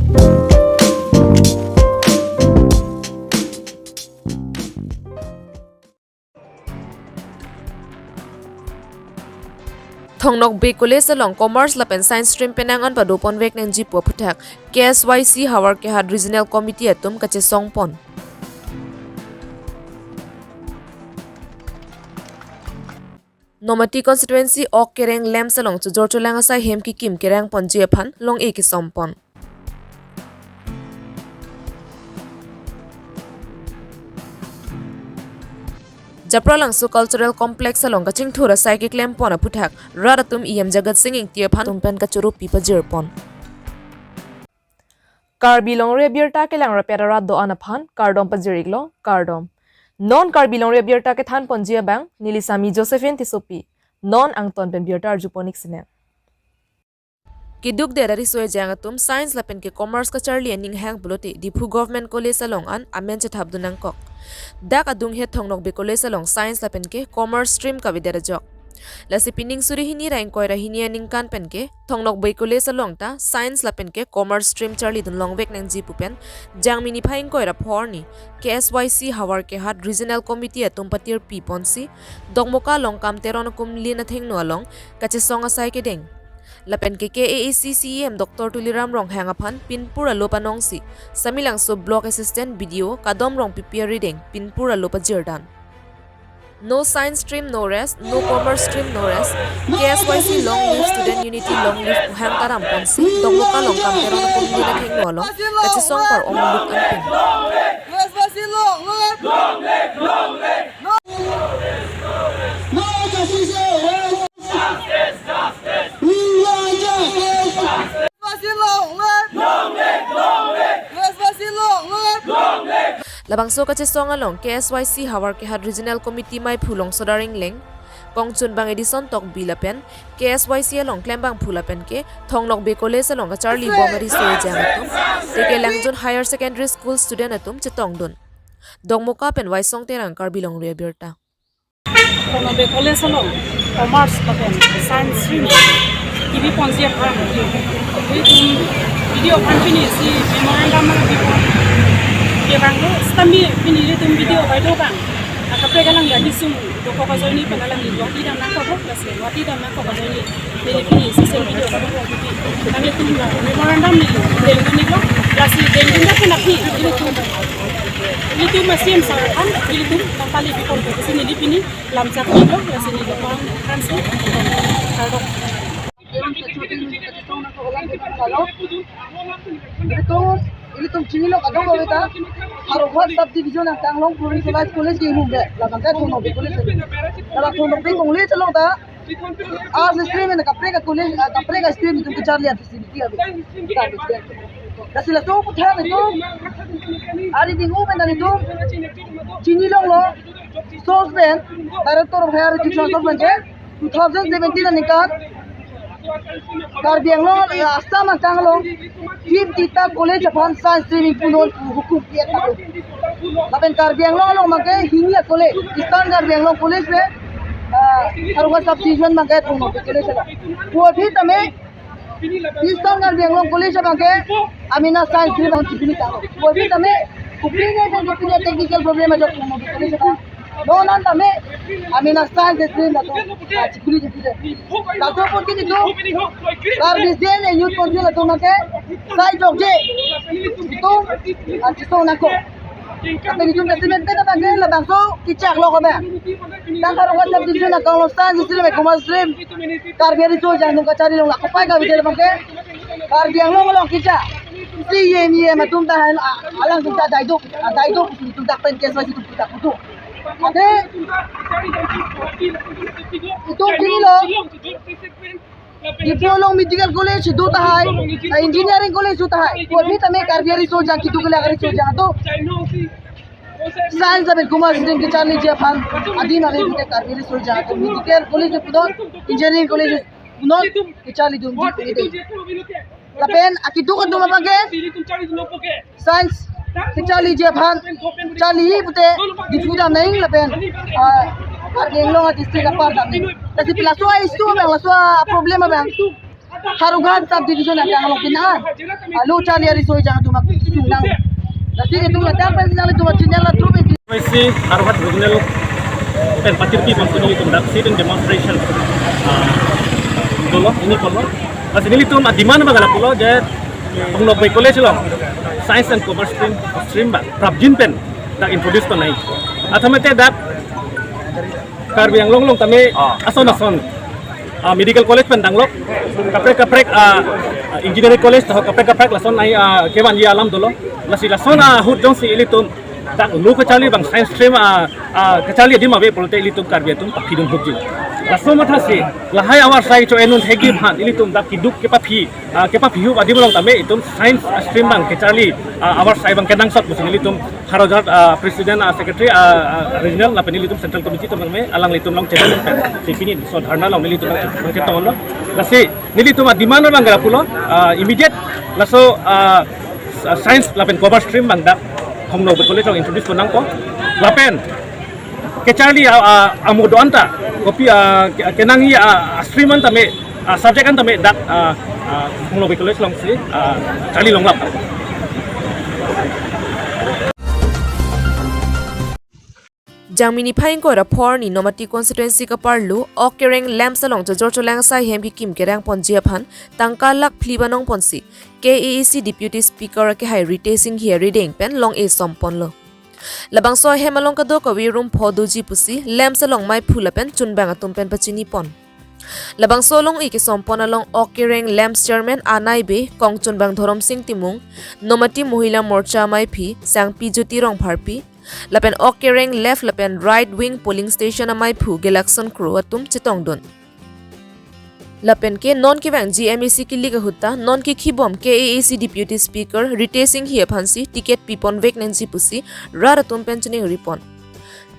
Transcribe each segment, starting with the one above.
Thongnok Bay College along Commerce Lapen Science Stream Penangan Padopon Wek Nang Jipo Putak KSYC Hawar Kehad Regional Committee Atum Kache Songpon. Nomati constituency Ok Kereng Lem Salong to Jorto Langasai Hem Ki Kim Kereng Pon Jepan Long Eki Sompon. Japralang su cultural complex along kaching thura psychic lempon a puthak radatum iem jagat singing tiepan tumpen kachuru pipa jirpon. Karbilong rebirta ke lang rapera do anaphan kardom pajiriglo kardom. Non karbilong rebirta ke than ponjia bang nilisami Josephine tisopi. Non angton pen birta arjuponik sine. Kiduk derari soe jangatum science lapen ke commerce ka charlie ning hang blote Diphu government college along an amen chat habdunang kok. Dak adung he Thongnok Bay College along science lapen ke commerce stream ka videra jok. Lasi pining suri hini rain koira hini aning kan pen ke Thongnok Bay College along ta science lapen ke commerce stream charlie dun long vek nang jipu pen jang mini phaing koira phorni KSYC Hawar Kehad Regional Committee atum patir pi ponsi dongmoka long kam teron kum lina theng no along kache songa sai ke deng. Lapen ke KAACCEM Dr. Tuliram Rong Hangaphan Pinpura Lopa Nongsi Samilang so block assistant video Kadom Rong PPR reading Pinpura Lopa Jirdan. No science stream no rest, no commerce stream no rest. KSYC long live student unity long live Hang Taram Ponsi Dongmoka long kam teron kum lina theng no along kache song par om look anpin. KSYC long live long live long live no justice justice justice we want justice KSYC long live long live long live KSYC long live long live Labangso kache song along KSYC Hawar Kehad Regional Committee mai phulong sodaring leng Kongchun bang edison tok bilapen KSYC along klembang phulapen ke Thongnok Bay College along Charlie Bomari soe jangatum teke Langjon Higher Secondary School student atum chetongdun dongmoka pen waisong terang karbilong rebirta Thongnok Bay College along commerce lapen science stream TV ponsia phar video continue si memorandum bipon ke banglo stami pini tum video baido bang akapre galang ya hisum doko kajoni penalang ni wati dan nangko plus wati dan nangko kajoni pini system video ko kami tum memorandum ni dengu ni ko lasi dengu na kenapi ini tu masih sarapan ini tu kali bipon ko sini di pini lamsak ni ko lasi ni ko kansu karo ini tuh cini lo kadang lo beta harus buat subdivision yang tanglong provincialized college di rumah lah bangkai Thongnok Bay College kalau Thongnok Bay College lo ta as stream in kapre ka college kapre ka stream itu kejar lihat facility abe dah sila tu putar itu hari dingu benar itu cini lo source bank director of higher education source bank 2017 nikah Karbi Anglong Assam Anglong 50 ta college upon science training punon hukum dia tahu. Tapi Karbi Anglong makai hinia college, Eastern Karbi Anglong college में हर subdivision makai Thongnok Bay college lah. वो भी तमें Eastern Karbi Anglong college makai Amina science training चिपनी ताऊ. वो भी तमें कुकिंग है technical problem है जो Thongnok Bay college का. Donan tame Amina science training dah tu चिपनी चिपनी. Lalu pun kita tu Karbi Zen youth council tu makai side of je itu antisong nako. Tapi di jumlah semen kita pakai lebang so kicak lo kau ber. Dan kalau kita subdivision nak kalau science stream, commerce stream, Karbi hari tu jangan nunggu cari lo nak kopai kau video pakai. Karbi yang lo kicak. Si ye matum dah alang kita daido itu dah pen kes masih tu kita tu. Ada itu sini lo. Diploma medical college itu tahai, engineering college itu tahai. वो भी तमें Karbi hari so jangan kitu kelak hari so jangan tu. Science abis commerce stream kita लीजिए अपन आदि नाले भी Karbi hari so jangan tu. Medical college itu engineering college itu kita लीजिए. Lapen akitu kan tu apa ke? Science kita लीजिए अपन चाली पुते difuda नहीं lapen. Karbi Anglong district apa dah ni. Tapi pelasua isu bang, pelasua problem bang. harugan subdivision ang kanglong pinaan lu chali ari soy jang tumak tunang dati itu latar pen sinang tu macam la trupe Messi Arhat Regional dan Patirti Maksudnya itu sit-in demonstration dulu ini polo asli itu di mana bagala polo jadi penglok baik college lo Science and Commerce stream ba Prabjin pen tak introduce ko naik atau mete dak karbi yang long kami ason medical college pen danglok kaprek engineering college tahu kaprek lason ai kewan ya alam dulu lason hut jong si ilitum tak lu kecali bang science stream kecali di mabe politik ilitum karbi tum pakidum hujil lason matasi lahai awar sai cho enun hegi bhan ilitum dak kiduk kepapi hu adi bolong tame itum science stream bang kecali awar sai bang kenang sot musin ilitum harojat presiden secretary regional lapen ilitum central committee tum me alang litum long channel sipini so dharna long ilitum ke tong lo lasi nilitum di mana bang garapulo immediate laso science lapen cover stream bang dak Hongno betul itu introduce ko nang ko lapen kecali amudo anta kopi kenangi streaman tame subject an tame dak Hongno betul long si kali long lap Jamini phaing ko rapor ni Nomati constituency ka parlu okereng lam salong jor cholang sai hem ki kim kerang ponjia phan tangka lak phlibanong ponsi KAEC deputy speaker ke hai retacing here reading pen long e sompon lo labang so hemalong ka do ka wi room phoduji pusi lam salong mai phula pen chunbang atum pen pachini pon labang solong iki sompon along okereng lamps chairman anai be kong chunbang thorom sing timung Nomati mohila morcha mai phi sang pi joti rong pharpi lapen okereng left lapen right wing polling station amai phu gelaction crew atum chitong don lapen ke non ki bang GMAC ki liga hutta non ki khibom KAEC deputy speaker retacing hi phansi ticket pipon vacancy pusi rar atum pensioning ripon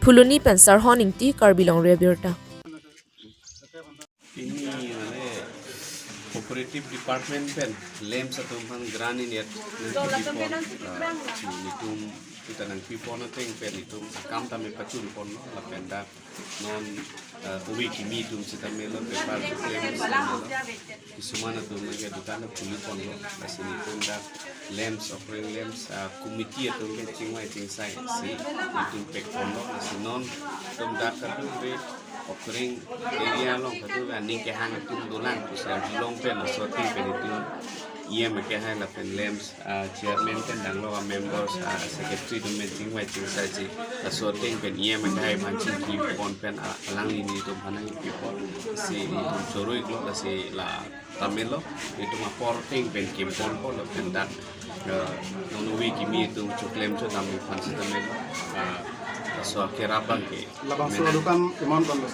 phuluni pensar honing ti karbilong rebirta ini cooperative department pen lem satu man grani net itu kita nang pipon nating pen itu akam tame pacul pon la penda non uwi kimi tum sita melo pe par lem isumana tum nge dukana puli pon lo asini tum da lems offering lems committee tum ke chingwai ting sai si itu pek pon lo asinon tum da kadu be offering area long kadu aning ke hang tum dolan pusat long pen so ting pen itu ia mereka hai lapen lems chairman kan dang lo members secretary tu meeting wai ting saji sorting pen ia mereka hai mancing ki pon pen alang ini tu mana ki pon si itu soroi lo si la tamelo itu ma porting pen kim pon pon lo pen dak nonui kimi itu cuklem tu tamil pan si tamelo so kerabang ke labang so dukan imam kon lo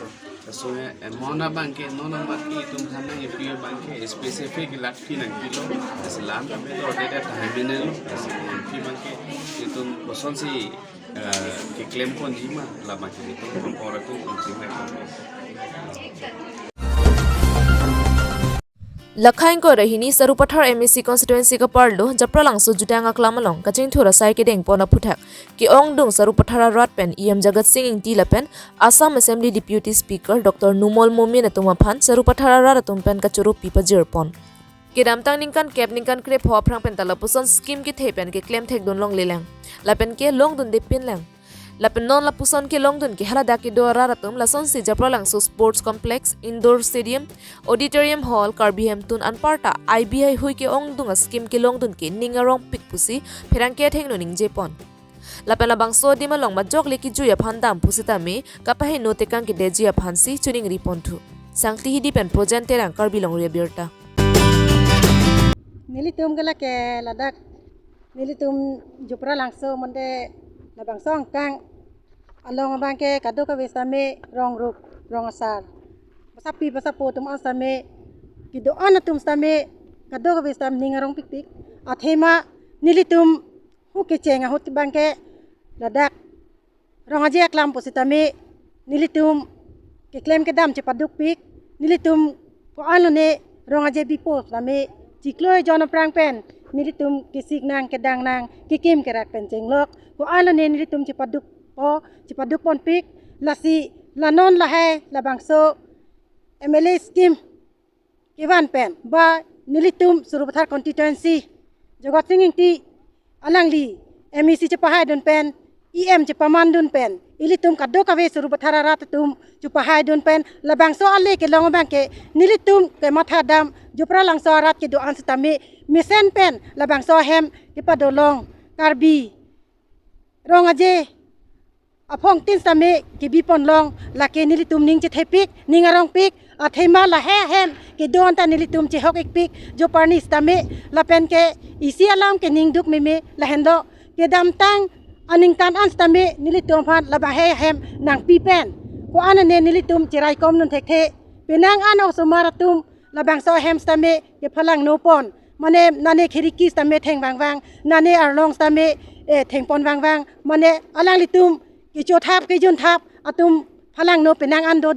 so mona bangke nona mati tum sana ye pio bangke specific lakti nang kilo islam me do deda tahmine lo pi bangke itu boson si ke claim kon jima la maki itu kompora tu jima Lakhain ko rahini Sarupathar MSC constituency ka parlo japralang su jutanga klamalong kaching thura sai ke deng pona phuthak ki ongdung Sarupathara rat pen em Jagat Singh ing ti lapen Assam Assembly Deputy Speaker Dr Numol Momin atuma phan Sarupathara rat atum pen ka churu pipa jirpon kiram tang ningkan kep ningkan kre pho phrang pen talapuson scheme ki thepen ke claim thek don long lelang lapen ke long dun de pin lang lapen non lapuson ke long dun ke hala da ke do ratum lason si japralang su sports complex indoor stadium auditorium hall karbihem tun anparta IBI hui ke ong dunga scheme ke long dun ke ningarong pik pusi pherang ke theng no ning jepon lapen labang so di malong majok leki juya phandam pusita me kapahe no tekang ke deji aphansi chuning ripontu sangti hidi pen project terang karbilong rebirta nilitum gala ke ladak nilitum jupra langso monde labang song kang along bangke kado ka besame rong rup rong asar basapi basapo tum asame kido anatum same kado ka besam ningarong pikpik athema nilitum huke chenga hot bangke ladak rong aje klam positame nilitum ke claim ke dam cepaduk pik nilitum ko alone rong aje bipo same cikloi jona prang pen nilitum kisik nang kedang nang kikim kerak pen jenglok ko alone nilitum cepaduk pon pik lasi lanon lahe labangso MLA scheme kewan pen ba nilitum surubathar constituency jogot singing ti alangli MEC chepahai dun pen EM chepaman dun pen ilitum kaddo kawe surubathara ratatum chupahai dun pen labangso alle ke longobang ke nilitum ke mathadam jupra langso rat ke do anstame misen pen labangso hem ke padolong karbi rong aje apong tin same ke bipon long la ke nilitum ning che thepik ningarong pik athema la hem ke don ta nilitum che hok ek pik jo parni stame la pen ke isi alam ke ning duk meme la hendo ke dam tang aning tan an stame nilitum phan la ba hem nang pi pen ko anane nilitum chirai kom nun thek the penang an osumaratum la bang so hem stame ke phalang no pon mane nane khiriki stame theng wang wang nane arlong stame theng pon wang wang mane alang litum ke cho thap ke jun thap atum phalang no penang an do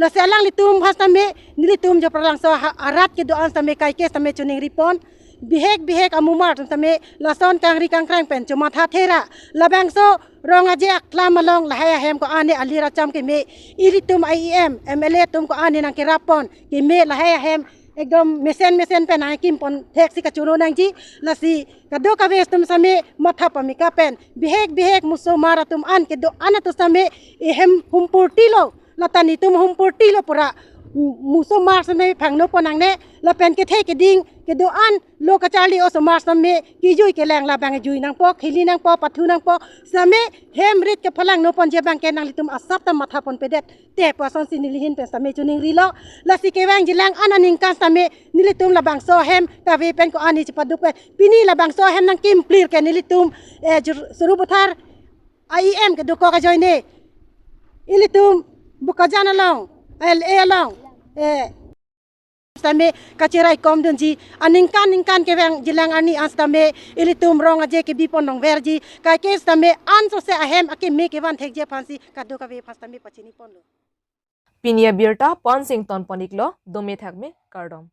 la se alang litum phastame nilitum jo pralang so arat ke do an stame kai ke stame chuning ripon bihek amumar tame la son kangri kangkrang pen chuma tha thera labang so ronga je aklam along la haya hem ko ane alira cham ke me ilitum IEM MLA tum ko ane nang ke rapon ke me la haya hem ekdom mesen pen ai kim pon thek si ka chuno nang ji la si kado ka vestum same matha pamika pen bihek muso maratum an ke do anato same ehem humpurtilo latani tum humpurtilo pura muso mar same phangno ponang ne la pen ke the ke ding ke do an lo ka charli o so mar same ki jui ke lang la bang jui nang po khili nang po pathu nang po same hem rit ke phalang no pon je bang ke nang litum asap ta matha pon pedet te po son sin lihin pe same chuning rilo la si ke wang jilang ananing kan same nilitum la bang so hem ka ve pen ko ani chipadu pe pini la bang so hem nang kim clear ke nilitum surubuthar IEM ke do ko ka joine ilitum bukajana long LA long stame kacirai kom dunji aningkan ke wang jilang ani astame ilitum rong aje ke bipon nong verji kai ke stame an so se ahem ake me ke wan thek je phansi kado ka ve phastame pachini pon lo Pinia Birta Ponsington Poniklo Dome Thakme Kardom